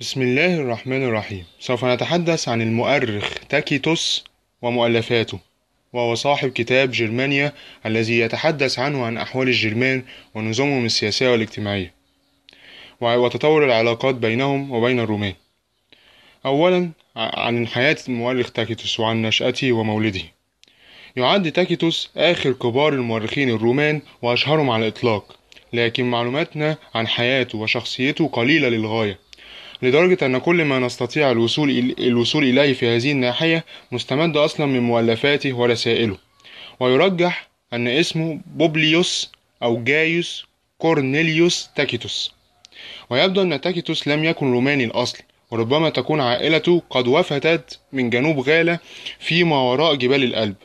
بسم الله الرحمن الرحيم. سوف نتحدث عن المؤرخ تاكيتوس ومؤلفاته، وهو صاحب كتاب جرمانيا الذي يتحدث عنه عن أحوال الجرمان ونظامهم السياسية والاجتماعية وتطور العلاقات بينهم وبين الرومان. أولا عن حياة المؤرخ تاكيتوس وعن نشأته ومولده. يعد تاكيتوس آخر كبار المؤرخين الرومان وأشهرهم على الإطلاق، لكن معلوماتنا عن حياته وشخصيته قليلة للغاية، لدرجة أن كل ما نستطيع الوصول إليه في هذه الناحية مستمد أصلا من مؤلفاته ورسائله. ويرجح أن اسمه بوبليوس أو جايوس كورنيليوس تاكيتوس. ويبدو أن تاكيتوس لم يكن روماني الأصل، وربما تكون عائلته قد وفتت من جنوب غالا فيما وراء جبال الألب.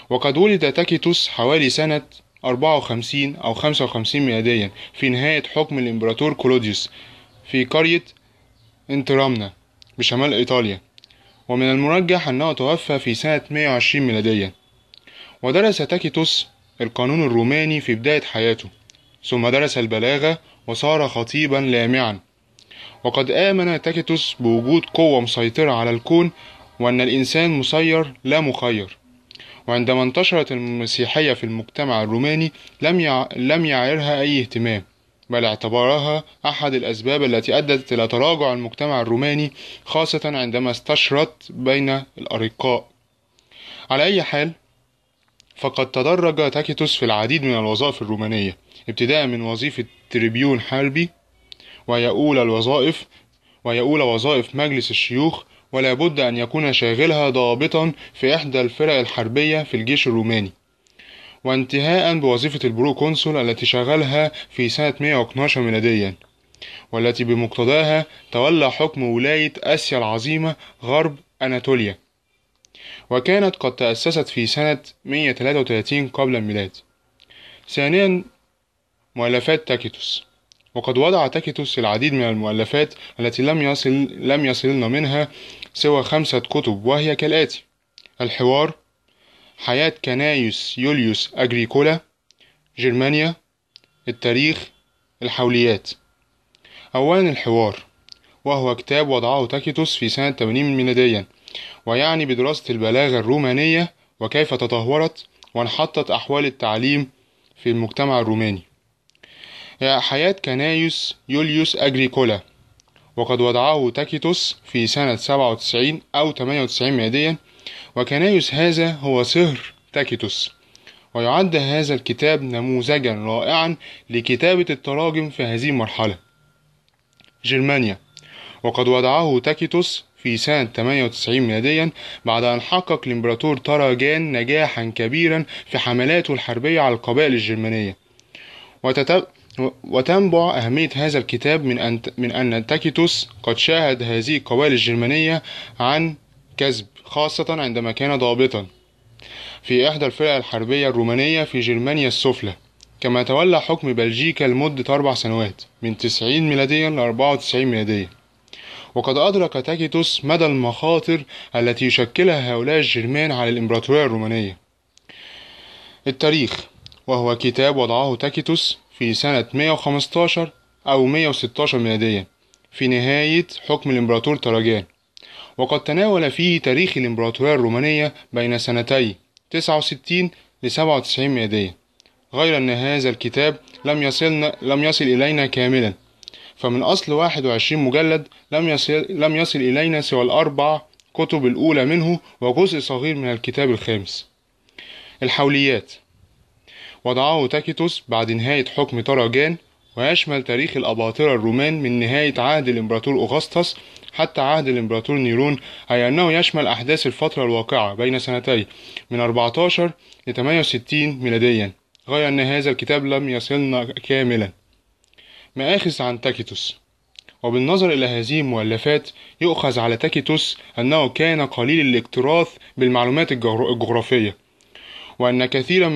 وقد ولد تاكيتوس حوالي سنة 54 أو 55 ميلاديا في نهاية حكم الإمبراطور كلوديوس في قرية انترامنا بشمال إيطاليا، ومن المرجح أنه توفى في سنة 120 ميلاديا. ودرس تاكيتوس القانون الروماني في بداية حياته، ثم درس البلاغة وصار خطيبا لامعا. وقد آمن تاكيتوس بوجود قوة مسيطرة على الكون، وأن الإنسان مسير لا مخير. وعندما انتشرت المسيحية في المجتمع الروماني لم يعيرها أي اهتمام، بل اعتبرها أحد الأسباب التي أدت إلى تراجع المجتمع الروماني، خاصة عندما استشرت بين الأرقاء. على أي حال، فقد تدرج تاكيتوس في العديد من الوظائف الرومانية، ابتداء من وظيفة تريبيون حربي، ويؤول وظائف مجلس الشيوخ، ولا بد أن يكون شاغلها ضابطا في إحدى الفرق الحربية في الجيش الروماني، وانتهاء بوظيفة البروكونسول التي شغلها في سنة 112 ميلاديا، والتي بمقتضاها تولى حكم ولاية آسيا العظيمة غرب أناطوليا، وكانت قد تأسست في سنة 133 قبل الميلاد. ثانيا، مؤلفات تاكيتوس. وقد وضع تاكيتوس العديد من المؤلفات التي لم يصلنا منها سوى 5 كتب، وهي كالآتي: الحوار، حياة كنايوس يوليوس أجريكولا، جرمانيا، التاريخ، الحوليات. أولا الحوار، وهو كتاب وضعه تاكيتوس في سنة 80 ميلاديا، ويعني بدراسة البلاغة الرومانية وكيف تطورت وانحطت أحوال التعليم في المجتمع الروماني. حياة كنايوس يوليوس أجريكولا، وقد وضعه تاكيتوس في سنة 97 أو 98 ميلاديا، وكنايوس هذا هو صهر تاكيتوس. ويعد هذا الكتاب نموذجا رائعا لكتابة التراجم في هذه المرحلة. جرمانيا، وقد وضعه تاكيتوس في سنة 98 ميلاديا، بعد أن حقق الإمبراطور تراجان نجاحا كبيرا في حملاته الحربية على القبائل الجرمانية. وتنبع أهمية هذا الكتاب من أن تاكيتوس قد شاهد هذه القبائل الجرمانية عن كذب، خاصة عندما كان ضابطا في إحدى الفرق الحربية الرومانية في جرمانيا السفلى، كما تولى حكم بلجيكا لمدة 4 سنوات من 90 ميلاديا ل 94 ميلاديا. وقد أدرك تاكيتوس مدى المخاطر التي يشكلها هؤلاء الجرمان على الإمبراطورية الرومانية. التاريخ، وهو كتاب وضعه تاكيتوس في سنة 115 أو 116 ميلاديا في نهاية حكم الإمبراطور تراجان، وقد تناول فيه تاريخ الإمبراطورية الرومانية بين سنتي 69 ل 97 ميلاديا، غير أن هذا الكتاب لم يصل إلينا كاملا، فمن أصل 21 مجلد لم يصل إلينا سوى الأربع كتب الأولى منه وجزء صغير من الكتاب الخامس. الحوليات، وضعه تاكيتوس بعد نهاية حكم تراجان، ويشمل تاريخ الأباطرة الرومان من نهاية عهد الإمبراطور أغسطس حتى عهد الإمبراطور نيرون، أي أنه يشمل أحداث الفترة الواقعة بين سنتي من 14 ل 68 ميلاديا، غير أن هذا الكتاب لم يصلنا كاملا. مآخذ عن تاكيتوس. وبالنظر إلى هذه المؤلفات يؤخذ على تاكيتوس أنه كان قليل الاكتراث بالمعلومات الجغرافية، وأن كثيرا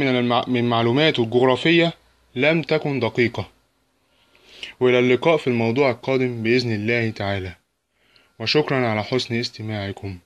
من معلوماته الجغرافية لم تكن دقيقة. وإلى اللقاء في الموضوع القادم بإذن الله تعالى، وشكرا على حسن استماعكم.